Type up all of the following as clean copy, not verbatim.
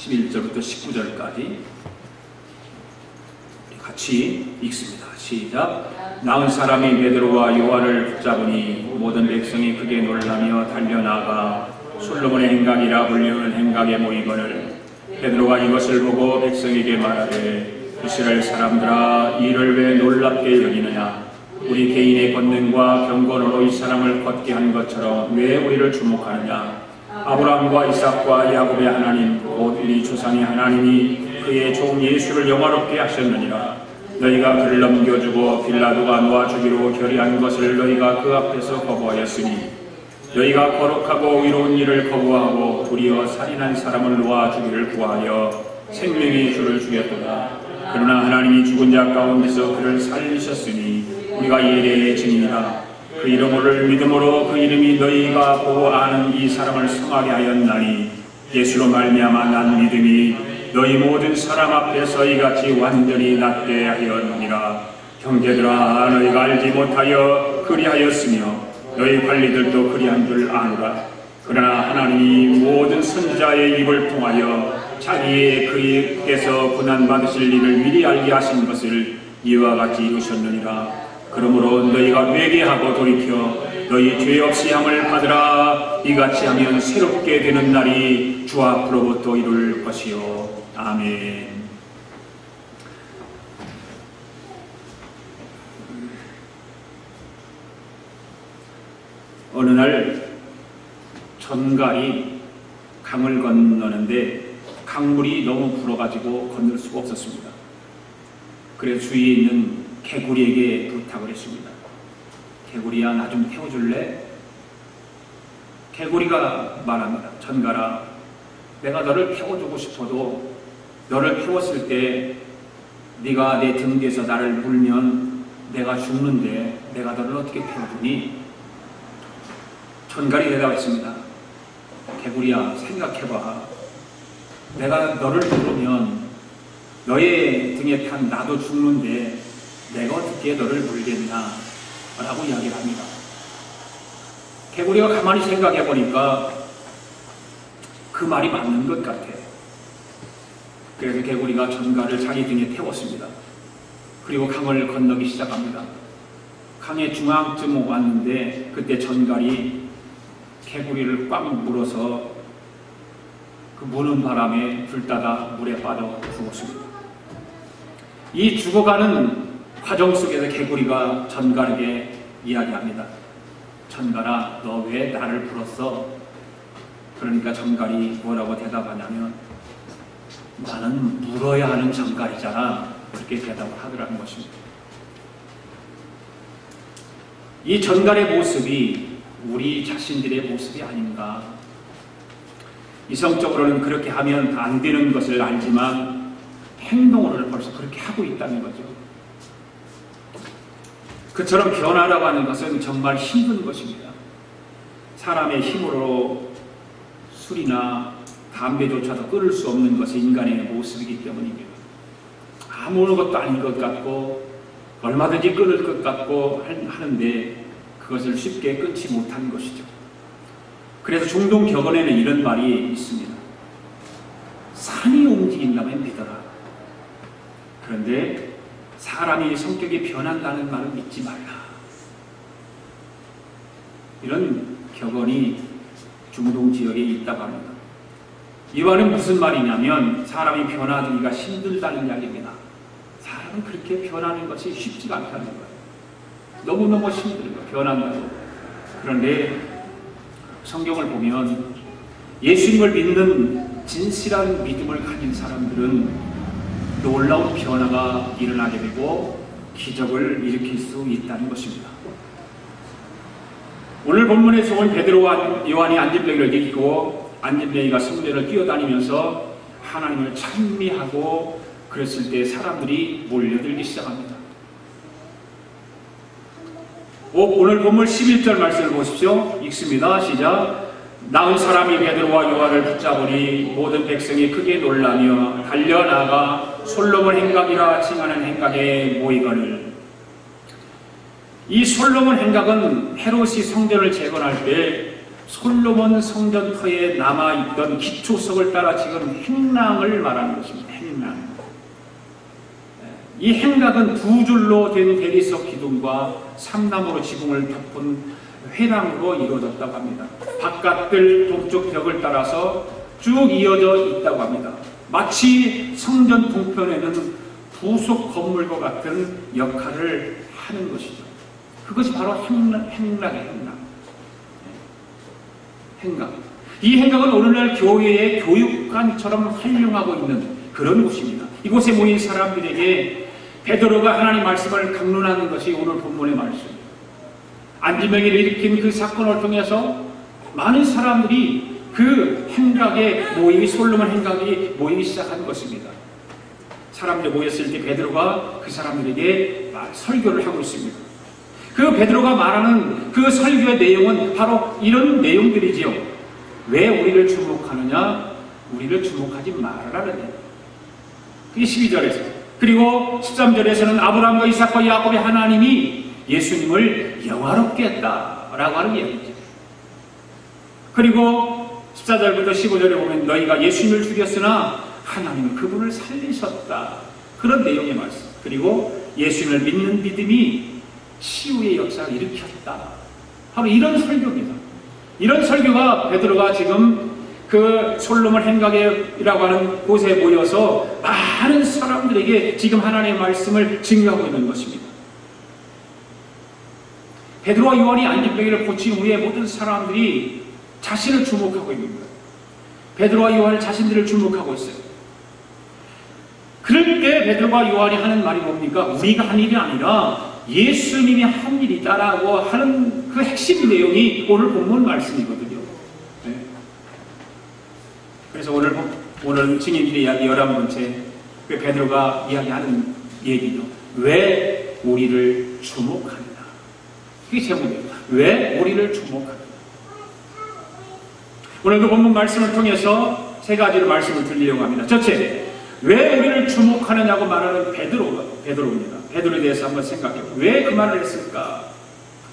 11절부터 19절까지 같이 읽습니다. 시작. 나은 사람이 베드로와 요한을 붙잡으니 모든 백성이 크게 놀라며 달려나가 솔로몬의 행각이라 불리우는 행각에 모이거늘 베드로가 이것을 보고 백성에게 말하되 이스라엘 사람들아 이를 왜 놀랍게 여기느냐 우리 개인의 권능과 경건으로 이 사람을 걷게 한 것처럼 왜 우리를 주목하느냐 아브라함과 이삭과 야곱의 하나님 곧 우리 조상의 하나님이 그의 종 예수를 영화롭게 하셨느니라. 너희가 그를 넘겨주고 빌라도가 놓아주기로 결의한 것을 너희가 그 앞에서 거부하였으니 너희가 거룩하고 의로운 일을 거부하고 도리어 살인한 사람을 놓아주기를 구하여 생명의 주를 죽였도다. 그러나 하나님이 죽은 자 가운데서 그를 살리셨으니 우리가 이에 대해 증인이라. 그 이름을 믿음으로 그 이름이 너희가 보고 아는 이 사람을 성하게 하였나니 예수로 말미암아 난 믿음이 너희 모든 사람 앞에서 이같이 완전히 낫게 하였느니라. 형제들아 너희가 알지 못하여 그리하였으며 너희 관리들도 그리한 줄 아노라. 그러나 하나님이 모든 선지자의 입을 통하여 자기의 그에게서 고난받으실 일을 미리 알게 하신 것을 이와 같이 이루셨느니라. 그러므로 너희가 회개하고 돌이켜 너희 죄 없이 함을 받으라. 이같이 하면 새롭게 되는 날이 주 앞으로부터 이룰 것이요. 아멘. 어느 날 전갈이 강을 건너는데 강물이 너무 불어가지고 건널 수가 없었습니다. 그래서 주위에 있는 개구리에게 부탁을 했습니다. 개구리야 나 좀 태워줄래? 개구리가 말합니다. 전갈아 내가 너를 태워주고 싶어도 너를 태웠을 때 네가 내 등 뒤에서 나를 물면 내가 죽는데 내가 너를 어떻게 태워주니? 전갈이 대답했습니다. 개구리야 생각해봐. 내가 너를 부르면 너의 등에 탄 나도 죽는데 내가 어떻게 너를 물겠나? 라고 이야기를 합니다. 개구리가 가만히 생각해 보니까 그 말이 맞는 것 같아. 그래서 개구리가 전갈을 자기 등에 태웠습니다. 그리고 강을 건너기 시작합니다. 강의 중앙쯤 왔는데 그때 전갈이 개구리를 꽉 물어서 그 무는 바람에 불따다 물에 빠져 죽었습니다. 이 죽어가는 과정 속에서 개구리가 전갈에게 이야기합니다. 전갈아 너 왜 나를 불었어? 그러니까 전갈이 뭐라고 대답하냐면 나는 물어야 하는 전갈이잖아. 그렇게 대답을 하더라는 것입니다. 이 전갈의 모습이 우리 자신들의 모습이 아닌가. 이성적으로는 그렇게 하면 안 되는 것을 알지만 행동으로는 벌써 그렇게 하고 있다는 거죠. 그처럼 변화라고 하는 것은 정말 힘든 것입니다. 사람의 힘으로 술이나 담배조차도 끊을 수 없는 것이 인간의 모습이기 때문입니다. 아무것도 아닌 것 같고 얼마든지 끊을 것 같고 하는데 그것을 쉽게 끊지 못하는 것이죠. 그래서 중동 격언에는 이런 말이 있습니다. 산이 움직인다면 믿어라. 그런데 사람이 성격이 변한다는 말은 믿지 말라. 이런 격언이 중동 지역에 있다고 합니다. 이 말은 무슨 말이냐면 사람이 변하기가 힘들다는 이야기입니다. 사람은 그렇게 변하는 것이 쉽지가 않다는 거예요. 너무너무 힘든 거예요. 변한다고. 그런데 성경을 보면 예수님을 믿는 진실한 믿음을 가진 사람들은 놀라운 변화가 일어나게 되고 기적을 일으킬 수 있다는 것입니다. 오늘 본문에서 온 베드로와 요한이 안진뱅이를 이기고 안진뱅이가 성전을 뛰어다니면서 하나님을 찬미하고 그랬을 때 사람들이 몰려들기 시작합니다. 오늘 본문 11절 말씀을 보십시오. 읽습니다. 시작. 나은 사람이 베드로와 요한을 붙잡으니 모든 백성이 크게 놀라며 달려나가 솔로몬 행각이라 칭하는 행각에 모이거늘. 이 솔로몬 행각은 헤롯이 성전을 재건할 때 솔로몬 성전터에 남아있던 기초석을 따라 지금 행랑을 말하는 것입니다. 행랑. 이 행각은 두 줄로 된 대리석 기둥과 삼나무로 지붕을 덮은 회랑으로 이루어졌다고 합니다. 바깥들 동쪽 벽을 따라서 쭉 이어져 있다고 합니다. 마치 성전 동편에는 부속 건물과 같은 역할을 하는 것이죠. 그것이 바로 행락이에요. 행각. 이 행각은 오늘날 교회의 교육관처럼 활용하고 있는 그런 곳입니다. 이곳에 모인 사람들에게 베드로가 하나님 말씀을 강론하는 것이 오늘 본문의 말씀입니다. 안진뱅이를 일으킨 그 사건을 통해서 많은 사람들이 그 행각에 모이기, 솔로몬 행각이 모이기 시작한 것입니다. 사람들이 모였을 때 베드로가 그 사람들에게 설교를 하고 있습니다. 그 베드로가 말하는 그 설교의 내용은 바로 이런 내용들이지요. 왜 우리를 주목하느냐? 우리를 주목하지 말라는 내용. 그게 12절에서. 그리고 13절에서는 아브라함과 이삭과 야곱의 하나님이 예수님을 영화롭게 했다라고 하는 이야기죠. 그리고 14절부터 15절에 보면 너희가 예수님을 죽였으나 하나님은 그분을 살리셨다. 그런 내용의 말씀. 그리고 예수님을 믿는 믿음이 치유의 역사를 일으켰다. 바로 이런 설교입니다. 이런 설교가 베드로가 지금 그 솔로몬 행각이라고 하는 곳에 모여서 많은 사람들에게 지금 하나님의 말씀을 증거하고 있는 것입니다. 베드로와 요한이 안진뱅이를 고친 후에 모든 사람들이 자신을 주목하고 있는 거예요. 베드로와 요한이 자신들을 주목하고 있어요. 그럴 때 베드로와 요한이 하는 말이 뭡니까? 우리가 한 일이 아니라 예수님이 한 일이다라고 하는 그 핵심 내용이 오늘 본문 말씀이거든요. 네. 그래서 오늘 증인들의 이야기 11번째 그 베드로가 이야기하는 얘기죠. 왜 우리를 주목하느냐? 그게 제목이에요. 왜 우리를 주목하느냐? 오늘 그 본문 말씀을 통해서 세 가지로 말씀을 드리려고 합니다. 첫째, 왜 우리를 주목하느냐고 말하는 베드로입니다. 베드로에 대해서 한번 생각해요. 왜 그 말을 했을까?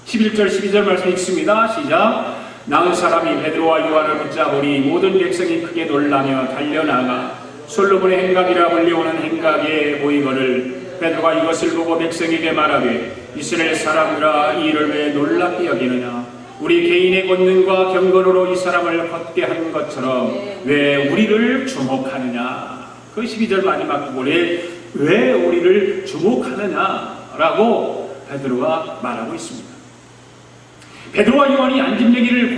11절, 12절 말씀 읽습니다. 시작. 나은 사람이 베드로와 요한을 붙잡으니 모든 백성이 크게 놀라며 달려나가 솔로몬의 행각이라 불리우는 행각에 모이거늘 베드로가 이것을 보고 백성에게 말하되 이스라엘 사람들아 이 일을 왜 놀랍게 여기느냐? 우리 개인의 권능과 경건으로 이 사람을 걷게 한 것처럼 왜 우리를 주목하느냐? 그 12절 마지막 부분에 왜 우리를 주목하느냐라고 베드로가 말하고 있습니다. 베드로와 요한이 안진뱅이를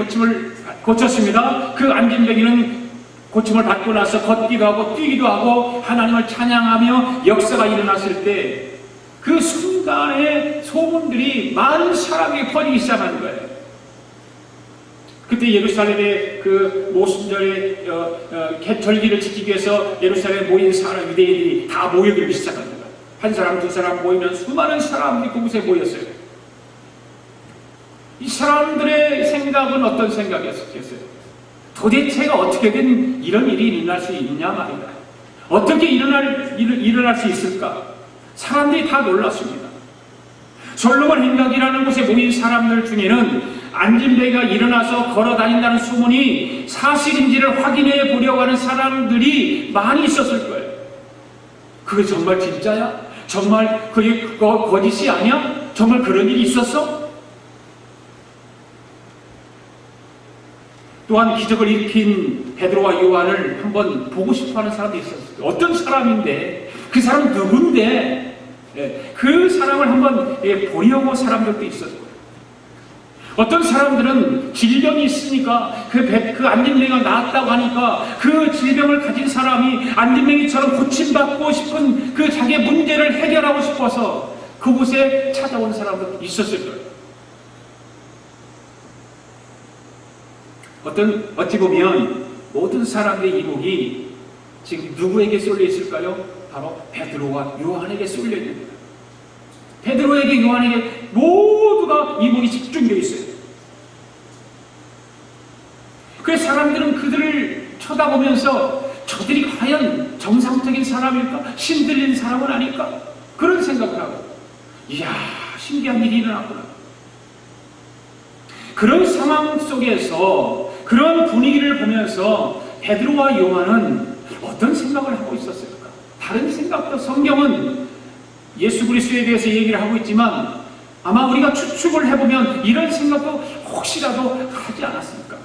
고쳤습니다. 그 안진뱅이는 고침을 받고 나서 걷기도 하고 뛰기도 하고 하나님을 찬양하며 역사가 일어났을 때 그 순간에 소문들이 많은 사람에게 퍼지기 시작하는 거예요. 그때 예루살렘의 그 모순절의 절기를 지키기 위해서 예루살렘에 모인 사람 유대인들이 다 모여들기 시작합니다. 한 사람 두 사람 모이면 수많은 사람들이 그곳에 모였어요. 이 사람들의 생각은 어떤 생각이었겠어요? 도대체가 어떻게든 이런 일이 일어날 수 있냐 말이다. 어떻게 일어날 수 있을까? 사람들이 다 놀랐습니다. 솔로몬 행각이라는 곳에 모인 사람들 중에는 안진뱅이가 일어나서 걸어다닌다는 소문이 사실인지를 확인해 보려고 하는 사람들이 많이 있었을 거예요. 그게 정말 진짜야? 정말 그게 거짓이 아니야? 정말 그런 일이 있었어? 또한 기적을 일으킨 베드로와 요한을 한번 보고 싶어하는 사람도 있었어요. 어떤 사람인데? 그 사람 누군데? 그 사람을 한번 보려고 사람들도 있었어요. 어떤 사람들은 질병이 있으니까 그 안진뱅이가 나았다고 하니까 그 질병을 가진 사람이 안진뱅이처럼 고침받고 싶은 그 자기의 문제를 해결하고 싶어서 그곳에 찾아온 사람도 있었을 거예요. 어찌 보면 모든 사람들의 이목이 지금 누구에게 쏠려 있을까요? 바로 베드로와 요한에게 쏠려 있습니다. 베드로에게 요한에게 모두가 이목이 집중되어 있어요. 그래서 사람들은 그들을 쳐다보면서 저들이 과연 정상적인 사람일까? 신들린 사람은 아닐까? 그런 생각을 하고 이야 신기한 일이 일어났구나. 그런 상황 속에서 그런 분위기를 보면서 베드로와 요한은 어떤 생각을 하고 있었을까? 다른 생각도 성경은 예수 그리스도에 대해서 얘기를 하고 있지만 아마 우리가 추측을 해보면 이런 생각도 혹시라도 하지 않았습니까?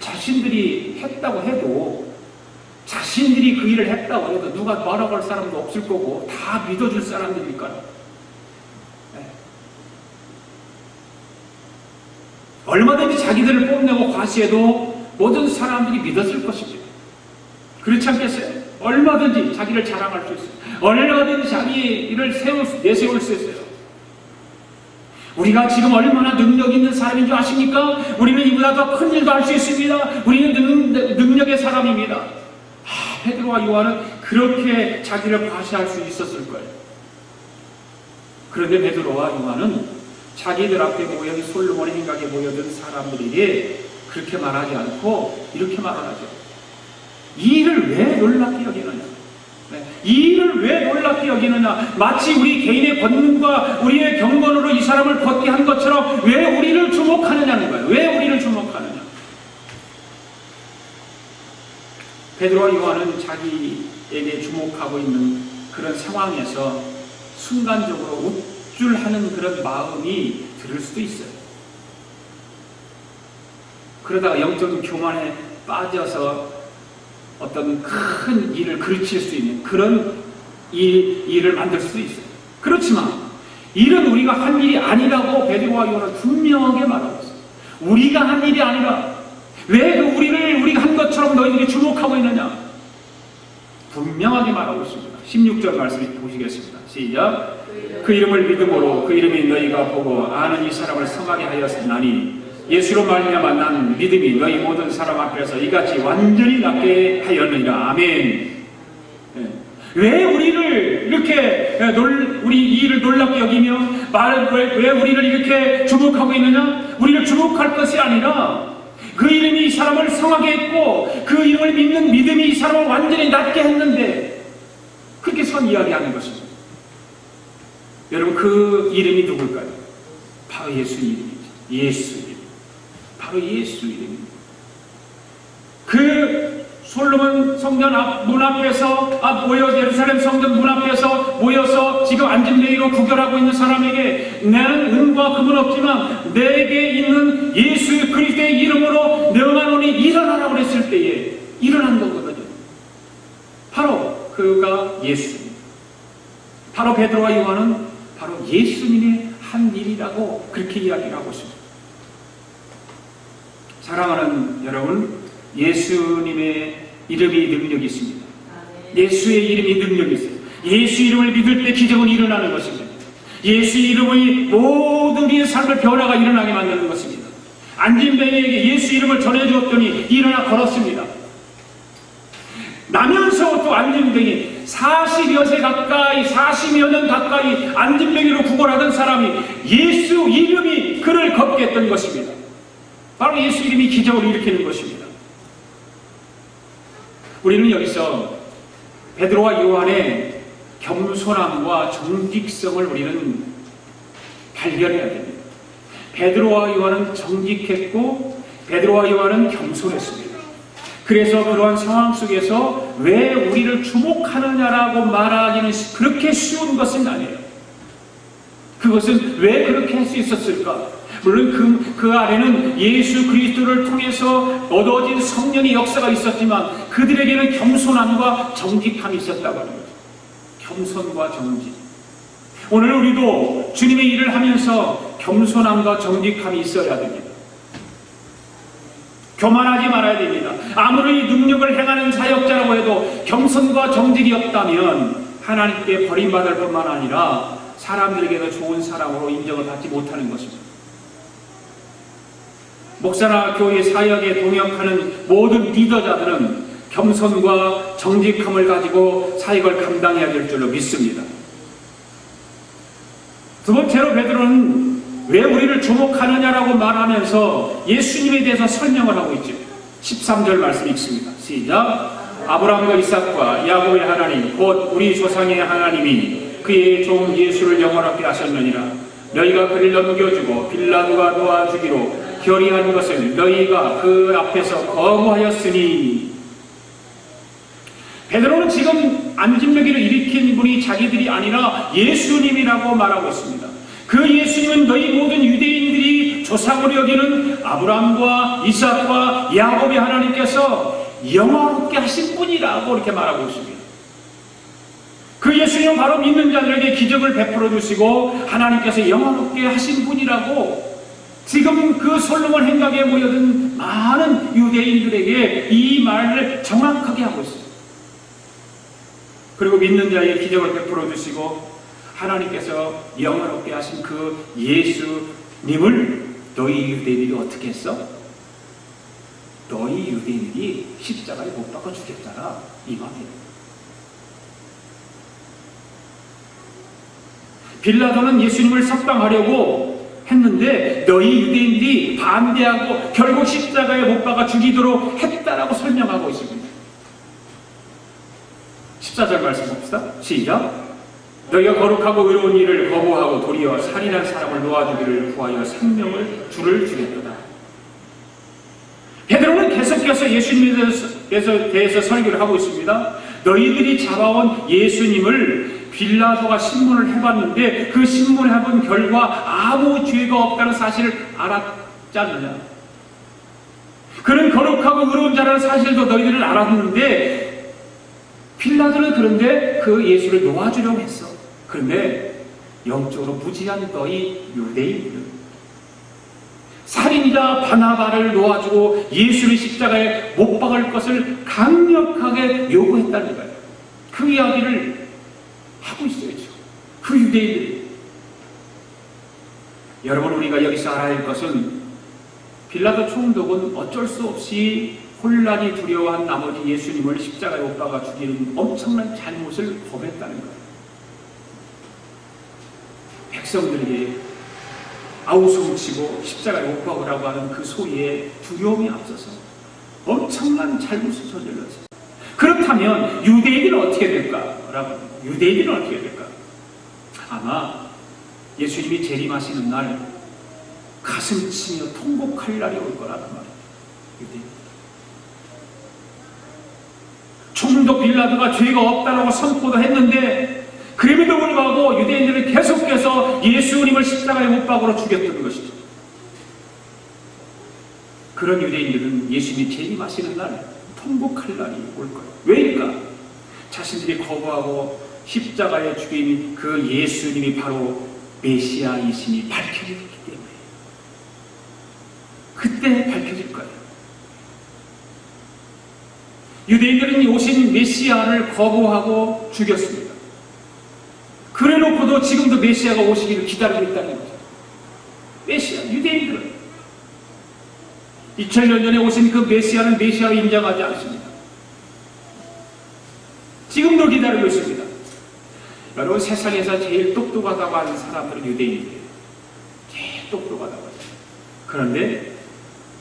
자신들이 했다고 해도 자신들이 그 일을 했다고 해도 누가 뭐라고 할 사람도 없을 거고 다 믿어줄 사람들일까요? 네. 얼마든지 자기들을 뽐내고 과시해도 모든 사람들이 믿었을 것입니다. 그렇지 않겠어요? 얼마든지 자기를 자랑할 수 있어요. 얼마든지 자기 일을 내세울 수 있어요. 우리가 지금 얼마나 능력 있는 사람인 줄 아십니까? 우리는 이보다 더 큰 일도 할 수 있습니다. 우리는 능력의 사람입니다. 베드로와 요한은 그렇게 자기를 과시할 수 있었을 거예요. 그런데 베드로와 요한은 자기들 앞에 모여 솔로몬의 행각에 모여든 사람들에게 그렇게 말하지 않고 이렇게 말하죠. 이 일을 왜 놀랍게 여기느냐? 이 일을 왜 놀랍게 여기느냐? 마치 우리 개인의 권능과 우리의 경건으로 이 사람을 걷게 한 것처럼 왜 우리를 주목하느냐는 거예요. 왜 우리를 주목하느냐? 베드로와 요한은 자기에게 주목하고 있는 그런 상황에서 순간적으로 우쭐하는 그런 마음이 들을 수도 있어요. 그러다가 영적 교만에 빠져서 어떤 큰 일을 그르칠 수 있는 그런 일을 만들 수도 있어요. 그렇지만 일은 우리가 한 일이 아니라고 베드로와 요한은 분명하게 말하고 있어요. 우리가 한 일이 아니라 왜 우리를 우리가 한 것처럼 너희들이 주목하고 있느냐? 분명하게 말하고 있습니다. 16절 말씀 보시겠습니다. 시작. 그 이름을 믿음으로 그 이름이 너희가 보고 아는 이 사람을 성하게 하였으나니 예수로 말미암아 나는 믿음이 너희 모든 사람 앞에서 이같이 완전히 낫게 하였느니라. 아멘. 왜 우리를 이렇게 우리 이 일을 놀랍게 여기며 왜 우리를 이렇게 주목하고 있느냐? 우리를 주목할 것이 아니라 그 이름이 이 사람을 성하게 했고 그 이름을 믿는 믿음이 이 사람을 완전히 낫게 했는데 그렇게 선 이야기하는 것입니다. 여러분 그 이름이 누굴까요? 바로 예수 이름이죠. 예수 이름. 바로 예수 이름입니다. 그 솔로몬 성전 문 앞에서 예루살렘 성전 문 앞에서 모여서 지금 안진뱅이로 구걸하고 있는 사람에게 나는 은과 금은 없지만 내게 있는 예수 그리스도의 이름으로 명하노니 일어나라고 그랬을 때에 일어난 거거든요. 바로 그가 예수입니다. 바로 베드로와 요한은 바로 예수님의 한 일이라고 그렇게 이야기를 하고 있습니다. 사랑하는 여러분, 예수님의 이름이 능력이 있습니다. 예수의 이름이 능력이 있어요. 예수 이름을 믿을 때 기적은 일어나는 것입니다. 예수 이름의 모든 우리의 삶을 변화가 일어나게 만드는 것입니다. 안진뱅이에게 예수 이름을 전해주었더니 일어나 걸었습니다. 나면서 또 안진뱅이 40여 세 가까이 40여 년 가까이 안진뱅이로 구걸하던 사람이 예수 이름이 그를 걷게 했던 것입니다. 바로 예수 이름이 기적을 일으키는 것입니다. 우리는 여기서 베드로와 요한의 겸손함과 정직성을 우리는 발견해야 됩니다. 베드로와 요한은 정직했고 베드로와 요한은 겸손했습니다. 그래서 그러한 상황 속에서 왜 우리를 주목하느냐라고 말하기는 그렇게 쉬운 것은 아니에요. 그것은 왜 그렇게 할 수 있었을까? 물론 그 안에는 예수 그리스도를 통해서 얻어진 성령의 역사가 있었지만 그들에게는 겸손함과 정직함이 있었다고 합니다. 겸손과 정직. 오늘 우리도 주님의 일을 하면서 겸손함과 정직함이 있어야 됩니다. 교만하지 말아야 됩니다. 아무리 능력을 행하는 사역자라고 해도 겸손과 정직이 없다면 하나님께 버림받을 뿐만 아니라 사람들에게도 좋은 사람으로 인정을 받지 못하는 것입니다. 목사나 교회 사역에 동역하는 모든 리더자들은 겸손과 정직함을 가지고 사역을 감당해야 될 줄로 믿습니다. 두 번째로 베드로는 왜 우리를 주목하느냐라고 말하면서 예수님에 대해서 설명을 하고 있죠. 13절 말씀 읽습니다. 시작. 아브라함과 이삭과 야곱의 하나님 곧 우리 조상의 하나님이 그의 종 예수를 영원하게 하셨느니라. 너희가 그를 넘겨주고 빌라도가 놓아주기로 결의한 것을 너희가 그 앞에서 거부하였으니. 베드로는 지금 안진뱅이를 일으킨 분이 자기들이 아니라 예수님이라고 말하고 있습니다. 그 예수님은 너희 모든 유대인들이 조상으로 여기는 아브라함과 이삭과 야곱의 하나님께서 영화롭게 하신 분이라고 이렇게 말하고 있습니다. 그 예수님은 바로 믿는 자들에게 기적을 베풀어 주시고 하나님께서 영화롭게 하신 분이라고 지금 그 솔로몬 행각에 모여든 많은 유대인들에게 이 말을 정확하게 하고 있습니다. 그리고 믿는 자에게 기적을 베풀어 주시고 하나님께서 영화롭게 하신 그 예수님을 너희 유대인들이 어떻게 했어? 너희 유대인들이 십자가에 못 박아 죽였잖아, 이 말이에요. 빌라도는 예수님을 석방하려고 했는데 너희 유대인들이 반대하고 결국 십자가에 못 박아 죽이도록 했다라고 설명하고 있습니다. 14절 말씀 봅시다. 시작. 너희가 거룩하고 의로운 일을 거부하고 도리어 살인한 사람을 놓아주기를 구하여 생명을 주를 주겠도다. 베드로는 계속해서 예수님에 대해서 설교를 하고 있습니다. 너희들이 잡아온 예수님을 빌라도가 신문을 해봤는데 그 신문을 해본 결과 아무 죄가 없다는 사실을 알았지 않느냐. 그는 거룩하고 의로운 자라는 사실도 너희들은 알았는데 빌라도는 그런데 그 예수를 놓아주려고 했어. 그런데 영적으로 무지한 너희 유대인들은 살인자 바나바를 놓아주고 예수를 십자가에 못 박을 것을 강력하게 요구했다는 거예요. 그 이야기를 하고 있어야죠. 그 유대인들이. 여러분, 우리가 여기서 알아야 할 것은 빌라도 총독은 어쩔 수 없이 혼란이 두려워한 나머지 예수님을 십자가에 못 박아 죽이는 엄청난 잘못을 범했다는 거예요. 백성들에게 아우성치고 십자가에 못 박으라고 하는 그 소리에 두려움이 앞서서 엄청난 잘못을 저질렀어요. 그렇다면 유대인들은 어떻게 될까? 유대인들은 어떻게 될까? 아마 예수님이 재림하시는 날 가슴 치며 통곡할 날이 올 거라는 말이에요. 유대인. 총독 빌라도가 죄가 없다라고 선포도 했는데 그럼에도 불구하고 유대인들은 계속해서 예수님을 십자가에 못 박으러 죽였던 것이죠. 그런 유대인들은 예수님이 재림하시는 날 통곡할 날이 올 거예요. 왜일까? 자신들이 거부하고 십자가에 죽인 그 예수님이 바로 메시아이심이 밝혀졌기 때문에 그때 밝혀질 거예요. 유대인들은 오신 메시아를 거부하고 죽였습니다. 그래놓고도 지금도 메시아가 오시기를 기다리고 있다는 거죠. 메시아, 유대인들은 2000년 전에 오신 그 메시아는 메시아로 인정하지 않습니다. 지금도 기다리고 있습니다. 여러분, 세상에서 제일 똑똑하다고 하는 사람들은 유대인이에요. 제일 똑똑하다고 하죠. 그런데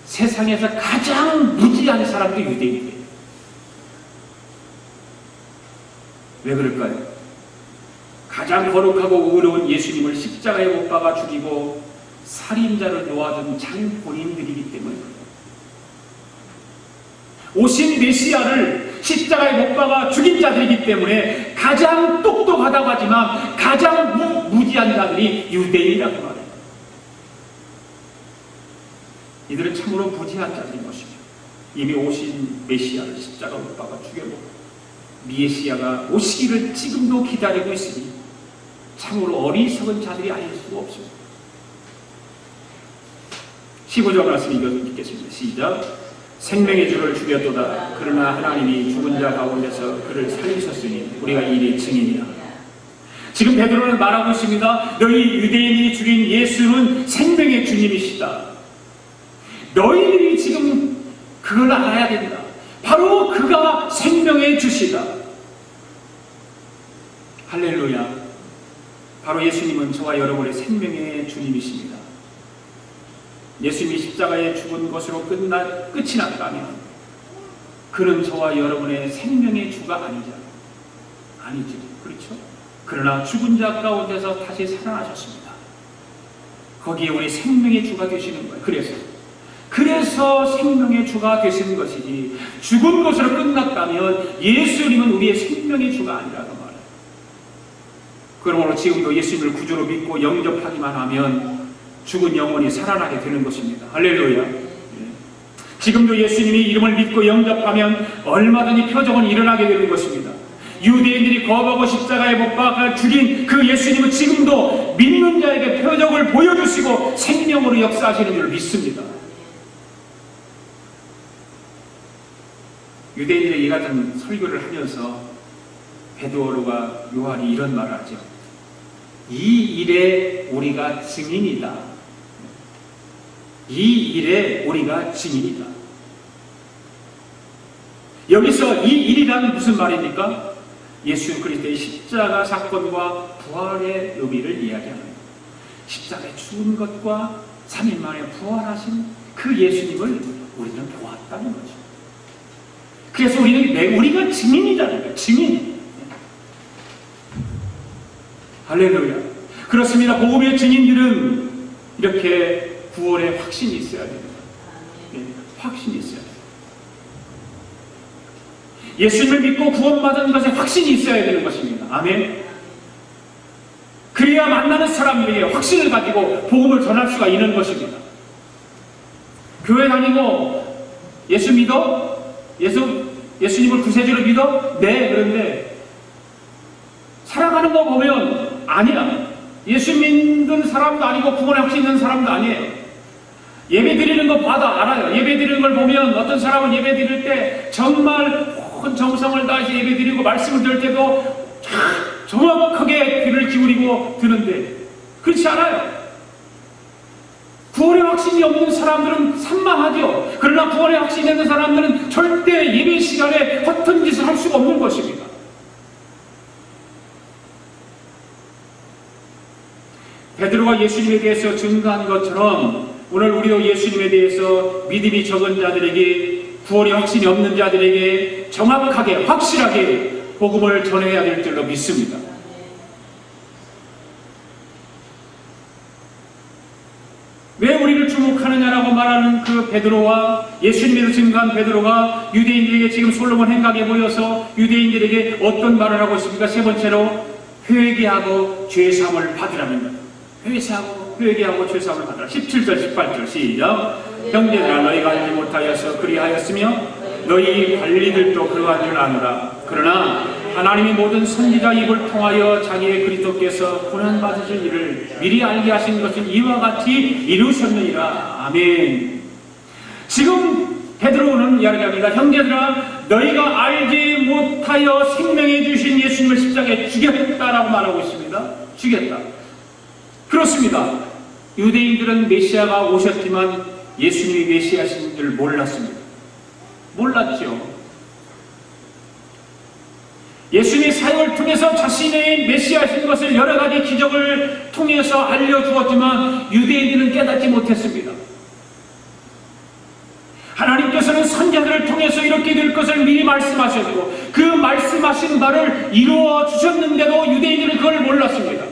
세상에서 가장 무지한 사람도 유대인이에요. 왜 그럴까요? 가장 거룩하고 의로운 예수님을 십자가에 못 박아 죽이고 살인자를 놓아준 장본인들이기 때문에 그래요. 오신 메시아를 십자가에 못 박아 죽인 자들이기 때문에 가장 똑똑하다고 하지만 가장 무지한 자들이 유대인이라고 말해요. 이들은 참으로 무지한 자들인 것이죠. 이미 오신 메시아를 십자가에 못 박아 죽여놓고 메시아가 오시기를 지금도 기다리고 있으니 참으로 어리석은 자들이 아닐 수가 없습니다. 15절 말씀 읽겠습니다. 시작. 생명의 주를 죽였도다. 그러나 하나님이 죽은 자 가운데서 그를 살리셨으니 우리가 이리 증인이라. 지금 베드로는 말하고 있습니다. 너희 유대인이 죽인 예수는 생명의 주님이시다. 너희들이 지금 그걸 알아야 된다. 바로 그가 생명의 주시다. 할렐루야. 바로 예수님은 저와 여러분의 생명의 주님이십니다. 예수님이 십자가에 죽은 것으로 끝이 났다면 그는 저와 여러분의 생명의 주가 아니죠. 그렇죠? 그러나 죽은 자 가운데서 다시 살아나셨습니다. 거기에 우리 생명의 주가 되시는 거예요. 그래서 생명의 주가 되시는 것이지, 죽은 것으로 끝났다면 예수님은 우리의 생명의 주가 아니라는 말이에요. 그러므로 지금도 예수님을 구주로 믿고 영접하기만 하면 죽은 영혼이 살아나게 되는 것입니다. 할렐루야. 지금도 예수님이 이름을 믿고 영접하면 얼마든지 표적은 일어나게 되는 것입니다. 유대인들이 거부하고 십자가에 못 박아 죽인 그 예수님은 지금도 믿는 자에게 표적을 보여주시고 생명으로 역사하시는 줄 믿습니다. 유대인들의 이 같은 설교를 하면서 베드로와 요한이 이런 말을 하죠. 이 일에 우리가 증인이다. 이 일에 우리가 증인이다. 여기서 이 일이란 무슨 말입니까? 예수 그리스도의 십자가 사건과 부활의 의미를 이야기합니다. 십자가에 죽은 것과 3일 만에 부활하신 그 예수님을 우리는 보았다는 거죠. 그래서 우리가 증인이라는 거예요. 증인. 할렐루야. 그렇습니다. 복음의 증인들은 이렇게 구원의 확신이 있어야 됩니다. 확신이 있어야 됩니다. 예수님을 믿고 구원받은 것에 확신이 있어야 되는 것입니다. 아멘. 그래야 만나는 사람들에게 확신을 가지고 복음을 전할 수가 있는 것입니다. 교회 다니고 예수 믿어? 예수님을 구세주로 믿어? 네. 그런데 살아가는 거 보면 아니야. 예수 믿는 사람도 아니고 구원의 확신 있는 사람도 아니에요. 예배 드리는 거 봐도 알아요. 예배 드리는 걸 보면 어떤 사람은 예배 드릴 때 정말 온 정성을 다해서 예배 드리고 말씀을 들을 때도 정확하게 귀를 기울이고 드는데 그렇지 않아요. 구원의 확신이 없는 사람들은 산만하죠. 그러나 구원의 확신이 있는 사람들은 절대 예배 시간에 허튼 짓을 할 수가 없는 것입니다. 베드로가 예수님에 대해서 증거한 것처럼 오늘 우리도 예수님에 대해서 믿음이 적은 자들에게, 구원의 확신이 없는 자들에게 정확하게 확실하게 복음을 전해야 될 줄로 믿습니다. 왜 우리를 주목하느냐라고 말하는 그 베드로와 예수님에서 증거한 베드로가 유대인들에게 지금 솔로몬 행각에 모여서 유대인들에게 어떤 말을 하고 있습니까? 세 번째로 회개하고 죄사함을 받으라는 것. 회개하고 죄사함을 받으라. 17절 18절 시작. 형제들아 너희가 알지 못하여서 그리하였으며 너희 관리들도 그러한 줄 아노라. 그러나 하나님이 모든 선지자 입을 통하여 자기의 그리스도께서 고난받으실 일을 미리 알게 하신 것은 이와 같이 이루셨느니라. 아멘. 지금 베드로는 이야기합니다. 형제들아 너희가 알지 못하여 생명해 주신 예수님을 십자가에 죽였다라고 말하고 있습니다. 죽였다. 그렇습니다. 유대인들은 메시아가 오셨지만 예수님이 메시아신 줄 몰랐습니다. 몰랐죠. 예수님이 사역을 통해서 자신의 메시아신 것을 여러 가지 기적을 통해서 알려주었지만 유대인들은 깨닫지 못했습니다. 하나님께서는 선지자들을 통해서 이렇게 될 것을 미리 말씀하셨고 그 말씀하신 바를 이루어 주셨는데도 유대인들은 그걸 몰랐습니다.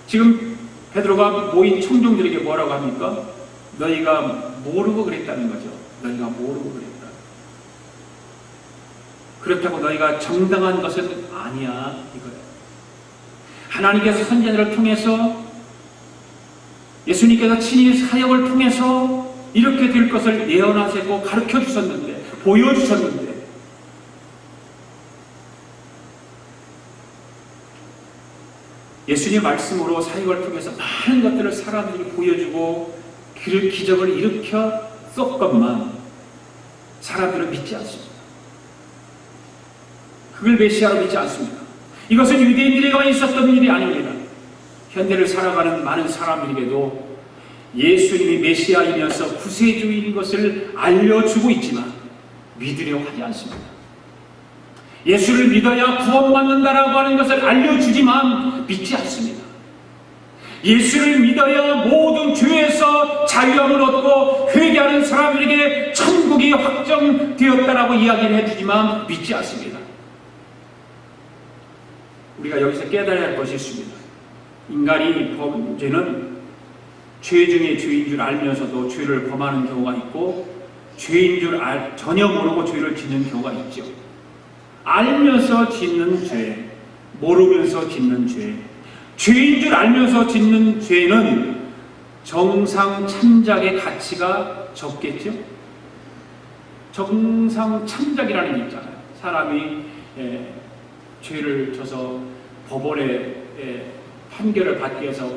지금 베드로가 모인 청중들에게 뭐라고 합니까? 너희가 모르고 그랬다는 거죠. 너희가 모르고 그랬다. 그렇다고 너희가 정당한 것은 아니야 이거예요. 하나님께서 선지자들을 통해서 예수님께서 친히 사역을 통해서 이렇게 될 것을 예언하시고 가르쳐 주셨는데, 보여주셨는데 예수님의 말씀으로 사역을 통해서 많은 것들을 사람들이 보여주고 기적을 일으켰었건만 사람들은 믿지 않습니다. 그걸 메시아로 믿지 않습니다. 이것은 유대인들에게만 있었던 일이 아닙니다. 현대를 살아가는 많은 사람들에게도 예수님이 메시아이면서 구세주인 것을 알려주고 있지만 믿으려고 하지 않습니다. 예수를 믿어야 구원받는다라고 하는 것을 알려주지만 믿지 않습니다. 예수를 믿어야 모든 죄에서 자유함을 얻고 회개하는 사람들에게 천국이 확정되었다라고 이야기를 해주지만 믿지 않습니다. 우리가 여기서 깨달아야 할 것이 있습니다. 인간이 범죄는 죄 중에 죄인 줄 알면서도 죄를 범하는 경우가 있고, 죄인 줄 전혀 모르고 죄를 짓는 경우가 있죠. 알면서 짓는 죄, 모르면서 짓는 죄, 죄인 줄 알면서 짓는 죄는 정상 참작의 가치가 적겠죠. 정상 참작이라는 게 있잖아요. 사람이 죄를 져서 법원에 판결을 받기 위해서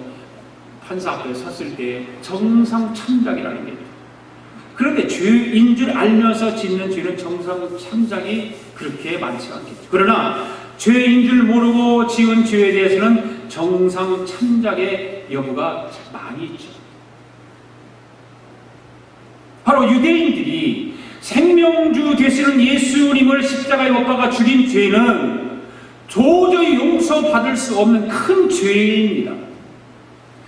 판사 앞에 섰을 때 정상 참작이라는 게 있죠. 그런데 죄인 줄 알면서 짓는 죄는 정상 참작이 그렇게 많지 않겠죠. 그러나 죄인 줄 모르고 지은 죄에 대해서는 정상 참작의 여부가 많이 있죠. 바로 유대인들이 생명주 되시는 예수님을 십자가에 못 박아 죽인 죄는 도저히 용서받을 수 없는 큰 죄입니다.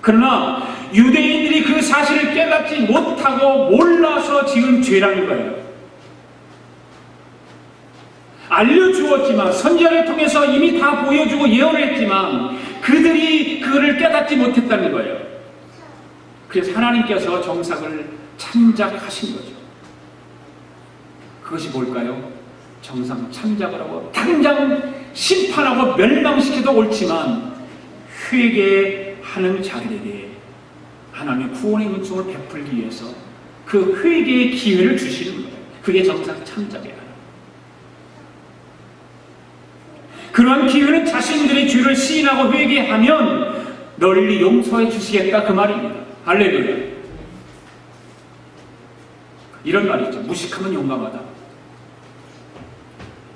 그러나 유대인들이 그 사실을 깨닫지 못하고 몰라서 지은 죄라는 거예요. 알려주었지만, 선지자를 통해서 이미 다 보여주고 예언을 했지만 그들이 그거를 깨닫지 못했다는 거예요. 그래서 하나님께서 정삭을 참작하신 거죠. 그것이 뭘까요? 정상 참작을 하고 당장 심판하고 멸망시켜도 옳지만 회개하는 자들에게 하나님의 구원의 은총을 베풀기 위해서 그 회개의 기회를 주시는 거예요. 그게 정상 참작이에요. 그러한 기회는 자신들의 죄를 시인하고 회개하면 널리 용서해 주시겠다, 그 말입니다. 할렐루야. 이런 말이 있죠. 무식하면 용감하다.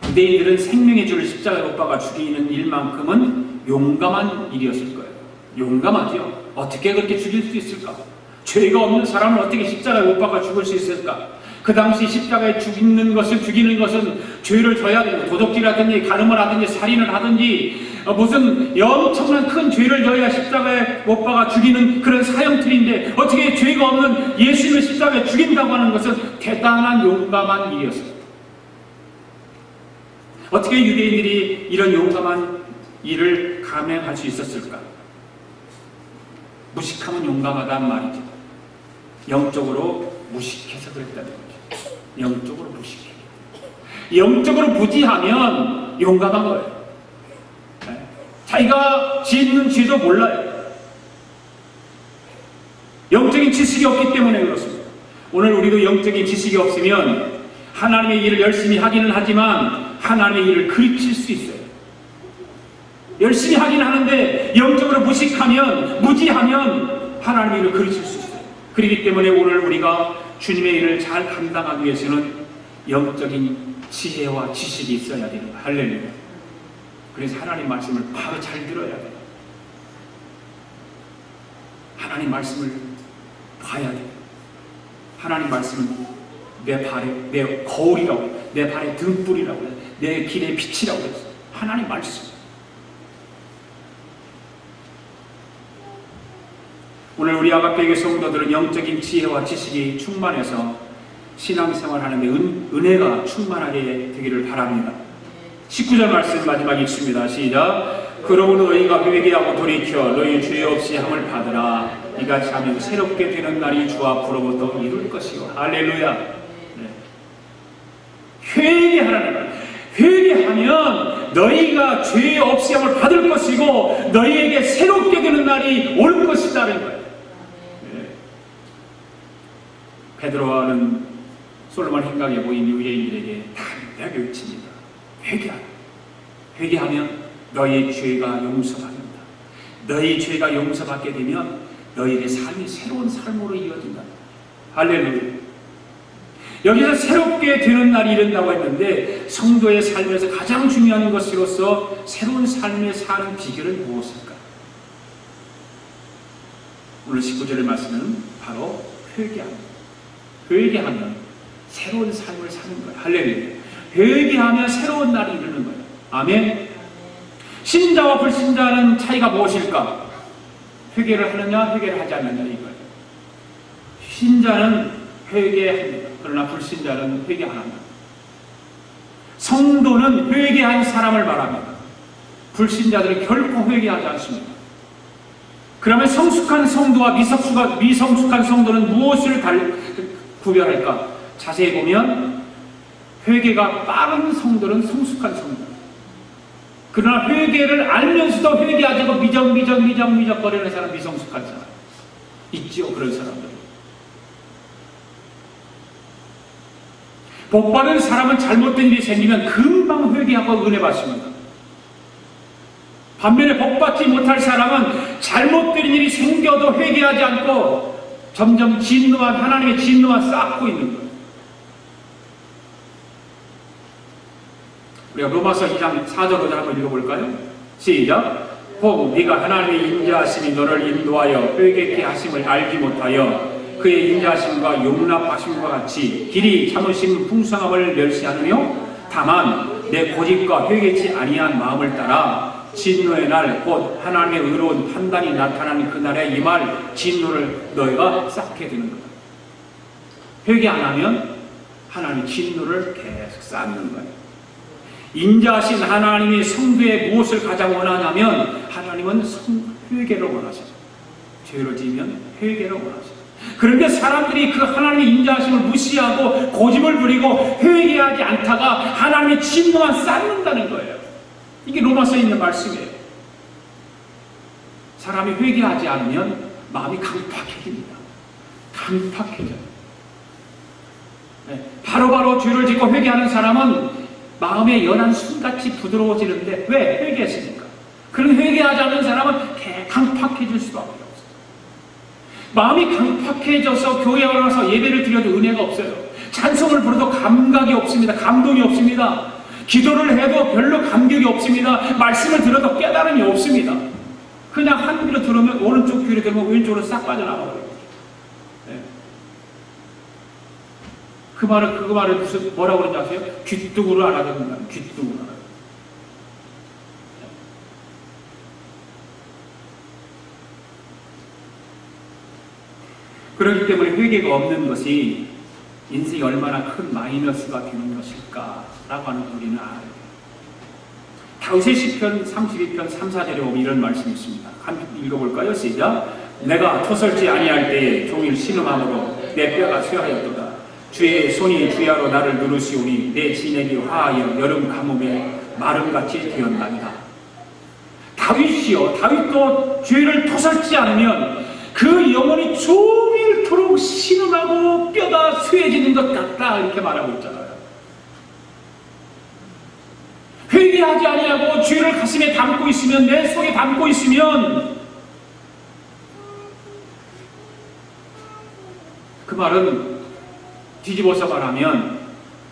유대인들은 생명의 주를 십자가에 못 박아 죽이는 일만큼은 용감한 일이었을 거예요. 용감하죠. 어떻게 그렇게 죽일 수 있을까? 죄가 없는 사람을 어떻게 십자가에 못 박아 죽을 수 있을까? 그 당시 십자가에 죽이는 것은 죄를 져야 되고, 도둑질하든지 간음을 하든지 살인을 하든지 무슨 엄청난 큰 죄를 져야 십자가에 못 박아 죽이는 그런 사형틀인데, 어떻게 죄가 없는 예수님을 십자가에 죽인다고 하는 것은 대단한 용감한 일이었어요. 어떻게 유대인들이 이런 용감한 일을 감행할 수 있었을까? 무식하면 용감하다는 말이죠. 영적으로 무식해서 그랬다는 거죠. 영적으로 무식해. 영적으로 무지하면 용감한 거예요. 자기가 짓는 죄도 몰라요. 영적인 지식이 없기 때문에 그렇습니다. 오늘 우리도 영적인 지식이 없으면 하나님의 일을 열심히 하기는 하지만 하나님의 일을 그르칠 수 있어요. 열심히 하긴 하는데 영적으로 무식하면, 무지하면 하나님의 일을 그르칠 수 있어요. 그렇기 때문에 오늘 우리가 주님의 일을 잘 감당하기 위해서는 영적인 지혜와 지식이 있어야 돼요. 할렐루야. 그래서 하나님 말씀을 바로 잘 들어야 돼요. 하나님 말씀을 봐야 돼요. 하나님 말씀은 내 발에, 내 거울이라고, 내 발에 등불이라고, 내 길의 빛이라고 했어요. 하나님 말씀. 오늘 우리 아가페의 성도들은 영적인 지혜와 지식이 충만해서 신앙생활 하는데 은혜가 충만하게 되기를 바랍니다. 19절 말씀 마지막 읽습니다. 시작. 그러므로 너희가 회개하고 돌이켜 너희 죄 없이 함을 받으라. 이같이 하면 새롭게 되는 날이 주 앞으로부터 이룰 것이요. 할렐루야. 네. 회개하라는 거예요. 회개하면 너희가 죄 없이 함을 받을 것이고 너희에게 새롭게 되는 날이 올 것이다는 거예요. 네. 베드로와는 솔로몬 행각에 모인 유대인들에게 담대하게 외칩니다. 회개하라. 회개하면 너희의 죄가 용서받는다. 너희의 죄가 용서받게 되면 너희의 삶이 새로운 삶으로 이어진다. 할렐루야. 여기서 새롭게 되는 날이 이른다고 했는데 성도의 삶에서 가장 중요한 것으로서 새로운 삶을 사는 비결은 무엇일까? 오늘 19절의 말씀은 바로 회개합니다. 회개하면 새로운 삶을 사는 거예요. 할렐루야. 회개하면 새로운 날이 이르는 거예요. 아멘. 신자와 불신자는 차이가 무엇일까? 회개를 하느냐 회개를 하지 않느냐 이거예요. 신자는 회개합니다. 그러나 불신자는 회개 안 합니다. 성도는 회개한 사람을 말합니다. 불신자들은 결코 회개하지 않습니다. 그러면 성숙한 성도와 미성숙한 성도는 무엇을 구별할까? 자세히 보면 회개가 빠른 성도는 성숙한 성도. 그러나 회개를 알면서도 회개하지 않고 미적 거리는 사람, 미성숙한 사람 있지요. 그런 사람들. 복받은 사람은 잘못된 일이 생기면 금방 회개하고 은혜 받습니다. 반면에 복받지 못할 사람은 잘못된 일이 생겨도 회개하지 않고 점점 하나님의 진노만 쌓고 있는 거예요. 우리가 로마서 2장 4절로 한번 읽어볼까요? 시작. 혹 네가 하나님의 인자하심이 너를 인도하여 회개케 하심을 알지 못하여 그의 인자하심과 용납하심과 같이 길이 참으심 풍성함을 멸시하느뇨 다만 내 고집과 회개치 아니한 마음을 따라 진노의 날 곧 하나님의 의로운 판단이 나타나는 그날에 임할 진노를 너희가 쌓게 되는 거다. 회개 안 하면 하나님의 진노를 계속 쌓는 거예요. 인자하신 하나님이 성도의 무엇을 가장 원하냐면 하나님은 회개를 원하셔요. 죄를 지으면 회개를 원하셔요. 그런데 사람들이 그 하나님의 인자하심을 무시하고 고집을 부리고 회개하지 않다가 하나님의 진노만 쌓는다는 거예요. 이게 로마서에 있는 말씀이에요. 사람이 회개하지 않으면 마음이 강팍해집니다. 강팍해져요. 바로바로 죄를 짓고 회개하는 사람은 마음의 연한 순같이 부드러워지는데 왜? 회개했으니까. 그런 회개하지 않는 사람은 강팍해질 수밖에 없어요. 마음이 강팍해져서 교회에 와서 예배를 드려도 은혜가 없어요. 찬송을 부르도 감각이 없습니다. 감동이 없습니다. 기도를 해도 별로 감격이 없습니다. 말씀을 들어도 깨달음이 없습니다. 그냥 한 귀로 들으면 오른쪽 귀로 들으면 왼쪽으로 싹 빠져나가요. 네. 그 말은 무슨 뭐라고 그러는지 아세요? 귀뚱으로 알아듣는다. 귀뚱으로 알아듣는다. 그렇기 때문에 회개가 없는 것이 인생이 얼마나 큰 마이너스가 되는 것일까라고 하는 우리는 알아야 돼요. 다윗의 시편 32편 3, 4절에 보면 이런 말씀이 있습니다. 한번 읽어볼까요? 시작. 내가 토설지 아니할 때에 종일 신음함으로 내 뼈가 쇠하였도다. 주의 손이 주야로 나를 누르시오니 내 진액이 화하여 여름 가뭄에 마름같이 되었나이다. 다윗도 죄를 토설지 않으면 그 영혼이 종일토록 신음하고 뼈가 쇠해지는 것 같다 이렇게 말하고 있잖아요. 회개하지 아니하고 죄를 가슴에 담고 있으면 내 속에 담고 있으면 그 말은 뒤집어서 말하면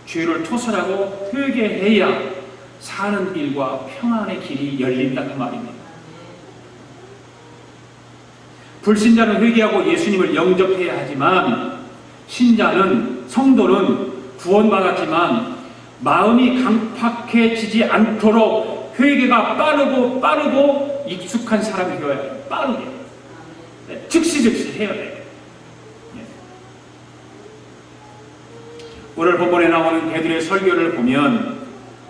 죄를 토설하고 회개해야 사는 길과 평안의 길이 열린다 그 말입니다. 불신자는 회개하고 예수님을 영접해야 하지만 성도는 구원받았지만 마음이 강팍해지지 않도록 회개가 빠르고 익숙한 사람이 되어야 해요. 빠르게. 즉시 해야 돼요. 오늘 본문에 나오는 베드로의 설교를 보면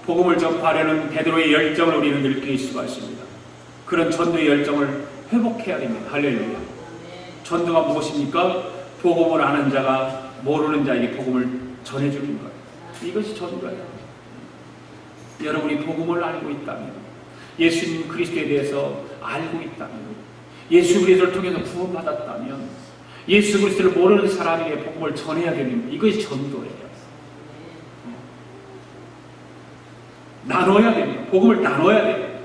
복음을 전파하려는 베드로의 열정을 우리는 느낄 수가 있습니다. 그런 전도의 열정을 회복해야 됩니다. 할렐루야. 전도가 무엇입니까? 복음을 아는 자가 모르는 자에게 복음을 전해주는 거예요. 이것이 전도예요. 여러분이 복음을 알고 있다면, 예수님 그리스도에 대해서 알고 있다면, 예수 그리스도를 통해서 구원받았다면, 예수 그리스도를 모르는 사람에게 복음을 전해야 됩니다. 이것이 전도예요. 나눠야 됩니다. 복음을 나눠야 돼요.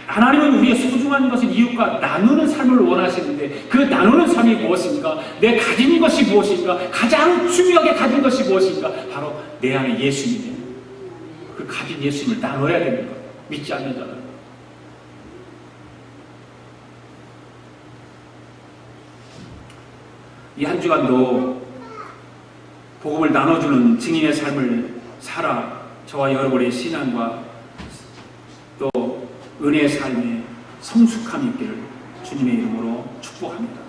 하나님은 우리의 소중한 것인 이웃과 나누는 삶을 원하시는데 그 나누는 삶이 무엇인가? 내 가진 것이 무엇인가? 가장 중요하게 가진 것이 무엇인가? 바로 내 안에 예수님이에요. 그 가진 예수님을 나눠야 되는 거예요. 믿지 않는 자는. 이 한 주간도 복음을 나눠주는 증인의 삶을 살아 저와 여러분의 신앙과 또 은혜의 삶에 성숙함이 있기를 주님의 이름으로 축복합니다.